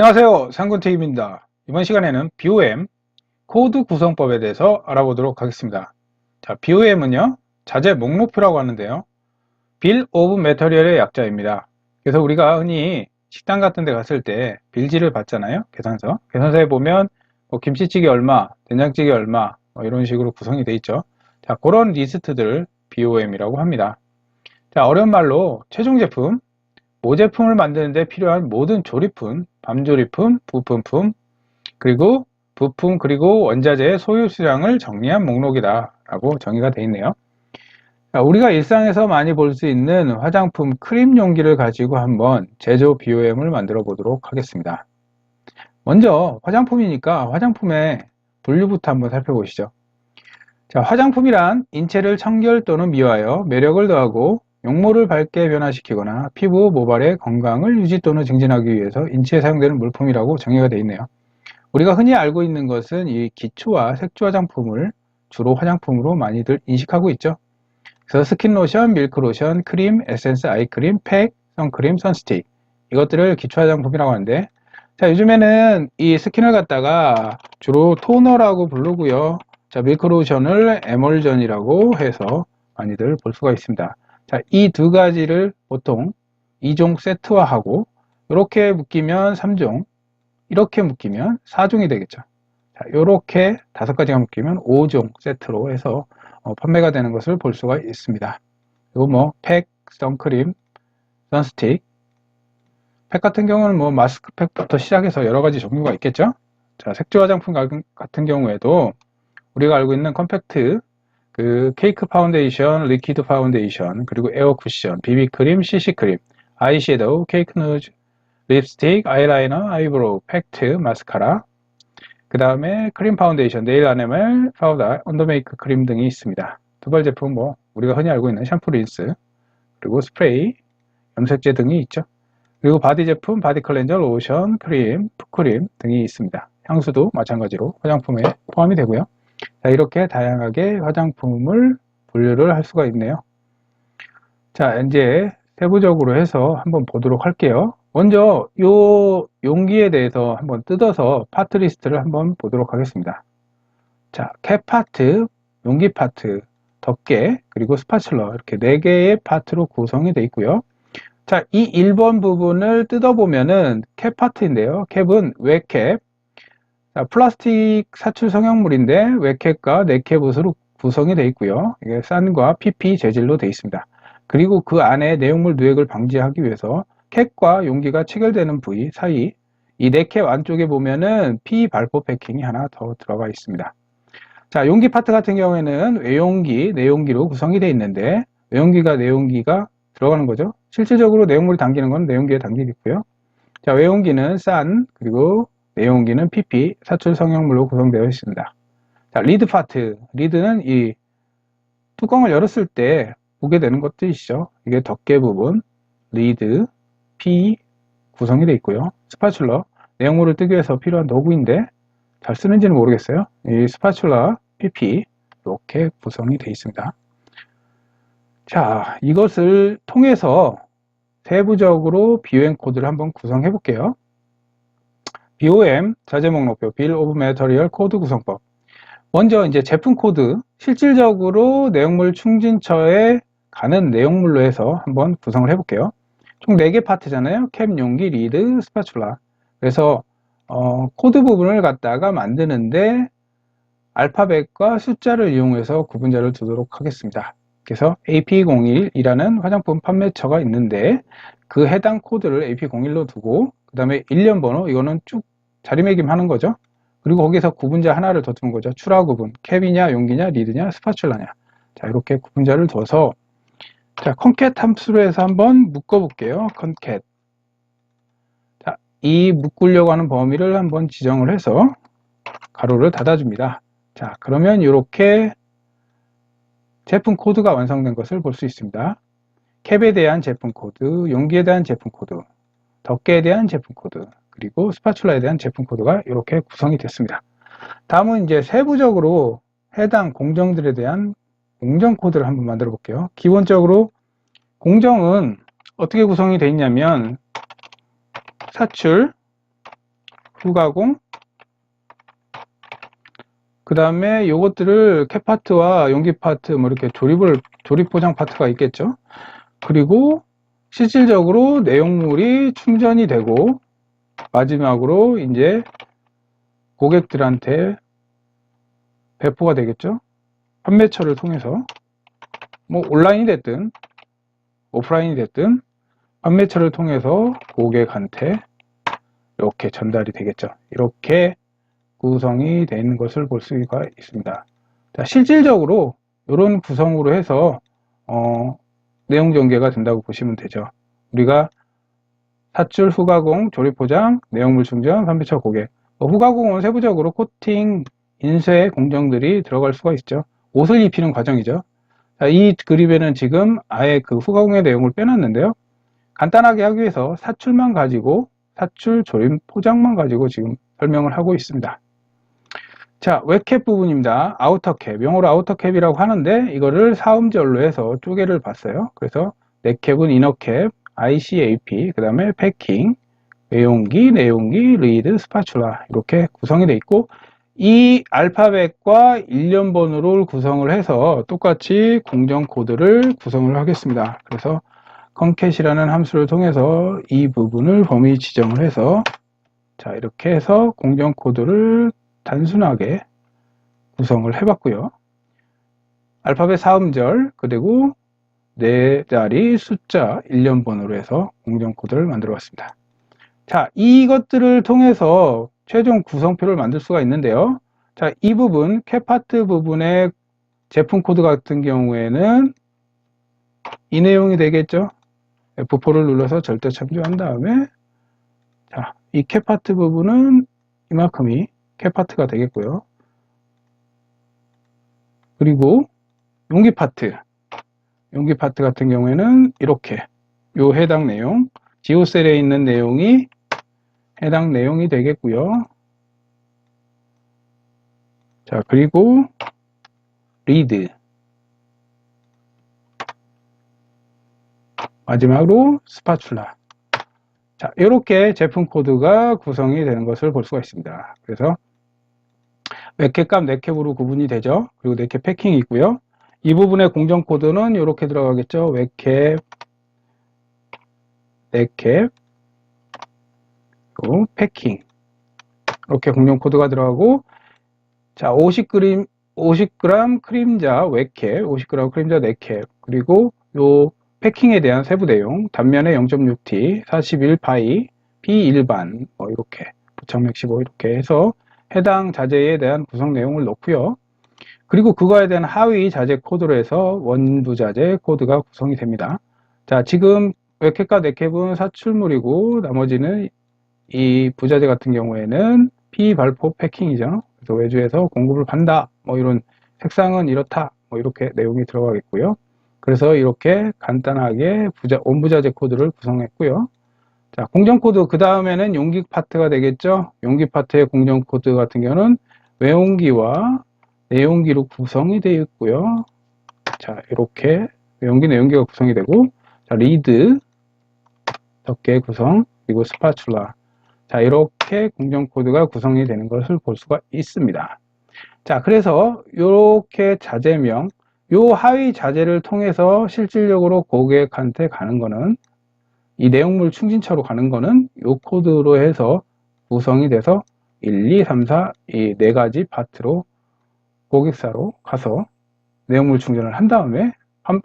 안녕하세요, 상군TV입니다. 이번 시간에는 BOM 코드 구성법에 대해서 알아보도록 하겠습니다. 자, BOM은요 자재 목록표라고 하는데요, Bill of Material의 약자입니다. 그래서 우리가 흔히 식당 같은 데 갔을 때 빌지를 받잖아요. 계산서에 보면 뭐 김치찌개 얼마, 된장찌개 얼마, 이런 식으로 구성이 돼 있죠. 자, 그런 리스트들을 BOM이라고 합니다. 자, 어려운 말로 최종 제품, 모제품을 만드는데 필요한 모든 조립품, 밤조립품, 부품품, 그리고 부품 그리고 원자재의 소요 수량을 정리한 목록이다 라고 정의가 되어 있네요. 우리가 일상에서 많이 볼 수 있는 화장품 크림 용기를 가지고 한번 제조 BOM을 만들어 보도록 하겠습니다. 먼저 화장품이니까 화장품의 분류부터 한번 살펴보시죠. 자, 화장품이란 인체를 청결 또는 미화하여 매력을 더하고 용모를 밝게 변화시키거나 피부, 모발의 건강을 유지 또는 증진하기 위해서 인체에 사용되는 물품이라고 정의가 되어 있네요. 우리가 흔히 알고 있는 것은 이 기초와 색조 화장품을 주로 화장품으로 많이들 인식하고 있죠. 그래서 스킨로션, 밀크로션, 크림, 에센스, 아이크림, 팩, 선크림, 선스틱, 이것들을 기초 화장품이라고 하는데, 자, 요즘에는 이 스킨을 갖다가 주로 토너라고 부르고요. 자, 밀크로션을 에멀전이라고 해서 많이들 볼 수가 있습니다. 자, 이 두 가지를 보통 2종 세트화하고, 이렇게 묶이면 3종, 이렇게 묶이면 4종이 되겠죠. 자, 이렇게 5가지가 묶이면 5종 세트로 해서 판매가 되는 것을 볼 수가 있습니다. 그리고 뭐 팩, 선크림, 선스틱, 팩 같은 경우는 뭐 마스크팩부터 시작해서 여러 가지 종류가 있겠죠. 자, 색조 화장품 같은 경우에도 우리가 알고 있는 컴팩트, 그 케이크 파운데이션, 리퀴드 파운데이션, 그리고 에어 쿠션, 비비크림, CC크림, 아이섀도우, 케이크 누즈, 립스틱, 아이라이너, 아이브로우, 팩트, 마스카라, 그 다음에 크림 파운데이션, 네일 아네멀, 파우더, 언더메이크 크림 등이 있습니다. 두발 제품 뭐 우리가 흔히 알고 있는 샴푸, 린스, 그리고 스프레이, 염색제 등이 있죠. 그리고 바디 제품, 바디 클렌저, 로션, 크림, 풋크림 등이 있습니다. 향수도 마찬가지로 화장품에 포함이 되고요. 자, 이렇게 다양하게 화장품을 분류를 할 수가 있네요. 자, 이제 세부적으로 해서 한번 보도록 할게요. 먼저 이 용기에 대해서 한번 뜯어서 파트 리스트를 한번 보도록 하겠습니다. 자, 캡 파트, 용기 파트, 덮개, 그리고 스파츌러, 이렇게 4개의 파트로 구성이 되어 있고요. 자, 이 1번 부분을 뜯어보면은 캡 파트인데요. 캡은 외캡, 자, 플라스틱 사출 성형물인데 외캡과 내캡으로 구성이 되어 있고요. 이게 산과 PP 재질로 되어 있습니다. 그리고 그 안에 내용물 누액을 방지하기 위해서 캡과 용기가 체결되는 부위 사이 이 내캡 안쪽에 보면은 P 발포 패킹이 하나 더 들어가 있습니다. 자, 용기 파트 같은 경우에는 외용기, 내용기로 구성이 되어 있는데 외용기가 내용기가 들어가는 거죠. 실질적으로 내용물이 담기는 건 내용기에 담기겠고요. 자, 외용기는 산, 그리고 내용기는 PP, 사출 성형물로 구성되어 있습니다. 자, 리드 파트. 리드는 이 뚜껑을 열었을 때 보게 되는 것들이시죠. 이게 덮개 부분, 리드, P 구성이 되어 있고요. 스파츌러, 내용물을 뜨기 위해서 필요한 도구인데 잘 쓰는지는 모르겠어요. 이 스파츌러, PP 이렇게 구성이 되어 있습니다. 자, 이것을 통해서 세부적으로 BOM 코드를 한번 구성해 볼게요. BOM, 자재 목록표, Bill of Material 코드 구성법. 먼저 이제 제품 코드, 실질적으로 내용물 충진처에 가는 내용물로 해서 한번 구성을 해볼게요. 총 4개 파트잖아요. 캡, 용기, 리드, 스파츌라. 그래서 코드 부분을 갖다가 만드는데 알파벳과 숫자를 이용해서 구분자를 두도록 하겠습니다. 그래서 AP01이라는 화장품 판매처가 있는데 그 해당 코드를 AP01로 두고 그 다음에 일련 번호, 이거는 쭉 자리매김하는 거죠. 그리고 거기서 구분자 하나를 더 두는 거죠. 출하 구분, 캡이냐, 용기냐, 리드냐, 스파츌라냐. 자, 이렇게 구분자를 둬서 자, 컨캣 함수로 해서 한번 묶어 볼게요. 컨캣. 자, 이 묶으려고 하는 범위를 한번 지정을 해서 가로를 닫아줍니다. 자, 그러면 이렇게 제품 코드가 완성된 것을 볼 수 있습니다. 캡에 대한 제품 코드, 용기에 대한 제품 코드, 덮개에 대한 제품 코드, 그리고 스파츌라에 대한 제품 코드가 이렇게 구성이 됐습니다. 다음은 이제 세부적으로 해당 공정들에 대한 공정 코드를 한번 만들어 볼게요. 기본적으로 공정은 어떻게 구성이 되어 있냐면 사출, 후가공, 그 다음에 요것들을 캡 파트와 용기 파트 뭐 이렇게 조립 포장 파트가 있겠죠. 그리고 실질적으로 내용물이 충전이 되고 마지막으로 이제 고객들한테 배포가 되겠죠. 판매처를 통해서 뭐 온라인이 됐든 오프라인이 됐든 판매처를 통해서 고객한테 이렇게 전달이 되겠죠. 이렇게 구성이 되는 것을 볼 수가 있습니다. 자, 실질적으로 이런 구성으로 해서 내용 전개가 된다고 보시면 되죠. 우리가 사출, 후가공, 조립 포장, 내용물 충전, 판매처 고객. 후가공은 세부적으로 코팅, 인쇄 공정들이 들어갈 수가 있죠. 옷을 입히는 과정이죠. 자, 이 그림에는 지금 아예 그 후가공의 내용을 빼놨는데요. 간단하게 하기 위해서 사출만 가지고 사출, 조립, 포장만 가지고 지금 설명을 하고 있습니다. 자, 웹캡 부분입니다. 아우터캡, 영어로 아우터캡이라고 하는데 이거를 사음절로 해서 쪼개를 봤어요. 그래서 넷캡은 이너캡, ICAP, 그 다음에 패킹, 외용기, 내용기, 리드, 스파츌라 이렇게 구성이 되어 있고 이 알파벳과 일련번호를 구성을 해서 똑같이 공정 코드를 구성을 하겠습니다. 그래서 concat이라는 함수를 통해서 이 부분을 범위 지정을 해서 자 이렇게 해서 공정 코드를 단순하게 구성을 해봤고요. 알파벳 사음절 그리고 네 자리 숫자 일련번호로 해서 공정 코드를 만들어 봤습니다. 자, 이것들을 통해서 최종 구성표를 만들 수가 있는데요. 자, 이 부분 캡파트 부분의 제품 코드 같은 경우에는 이 내용이 되겠죠. F4를 눌러서 절대 참조한 다음에 자, 이 캡파트 부분은 이만큼이 캡파트가 되겠고요. 그리고 용기 파트 같은 경우에는 이렇게 요 해당 내용 지오셀에 있는 내용이 해당 내용이 되겠고요. 자, 그리고 리드 마지막으로 스파츌라. 자, 이렇게 제품 코드가 구성이 되는 것을 볼 수가 있습니다. 그래서 웹캡, 넷캡으로 구분이 되죠. 그리고 넷캡 패킹이 있고요. 이 부분의 공정 코드는 이렇게 들어가겠죠. 웹캡, 넷캡, 그리고 패킹. 이렇게 공정 코드가 들어가고, 자, 50g 크림자 웹캡, 50g 크림자 넷캡, 그리고 요 패킹에 대한 세부 내용, 단면에 0.6T, 41파이, 비일반, 뭐 이렇게, 부착맥 15 이렇게 해서 해당 자재에 대한 구성 내용을 넣고요. 그리고 그거에 대한 하위 자재 코드로 해서 원부 자재 코드가 구성이 됩니다. 자, 지금 웹캡과 넷캡은 사출물이고 나머지는 이 부자재 같은 경우에는 비발포 패킹이죠. 그래서 외주에서 공급을 받는다. 뭐 이런 색상은 이렇다. 뭐 이렇게 내용이 들어가겠고요. 그래서 이렇게 간단하게 원부자재 코드를 구성했고요. 자, 공정 코드 그 다음에는 용기 파트가 되겠죠. 용기 파트의 공정 코드 같은 경우는 외용기와 내용기로 구성이 되어 있고요. 자, 이렇게 외용기, 내용기가 구성이 되고, 자, 리드, 덮개 구성, 그리고 스파츌라. 자, 이렇게 공정 코드가 구성이 되는 것을 볼 수가 있습니다. 자, 그래서 이렇게 자재명, 요 하위 자재를 통해서 실질적으로 고객한테 가는 거는 이 내용물 충진처로 가는 거는 요 코드로 해서 구성이 돼서 1, 2, 3, 4, 이 네 가지 파트로 고객사로 가서 내용물 충전을 한 다음에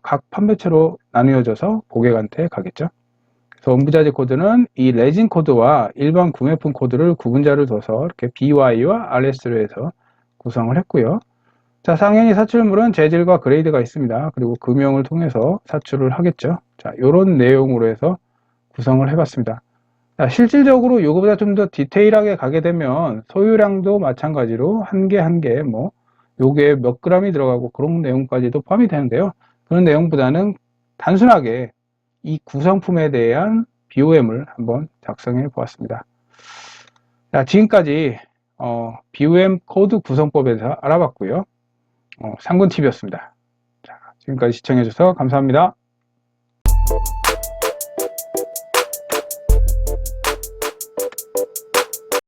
각 판매처로 나누어져서 고객한테 가겠죠. 그래서 원부자재 코드는 이 레진 코드와 일반 구매품 코드를 구분자를 둬서 이렇게 BY와 RS로 해서 구성을 했고요. 자, 상연히 사출물은 재질과 그레이드가 있습니다. 그리고 금형을 통해서 사출을 하겠죠. 자, 이런 내용으로 해서 구성을 해봤습니다. 자, 실질적으로 이거보다 좀 더 디테일하게 가게 되면 소유량도 마찬가지로 한 개 한 개 뭐 요게 몇 g이 들어가고 그런 내용까지도 포함이 되는데요. 그런 내용보다는 단순하게 이 구성품에 대한 BOM을 한번 작성해 보았습니다. 자, 지금까지 BOM 코드 구성법에 대해서 알아봤고요. 상군팁이었습니다. 자, 지금까지 시청해 주셔서 감사합니다.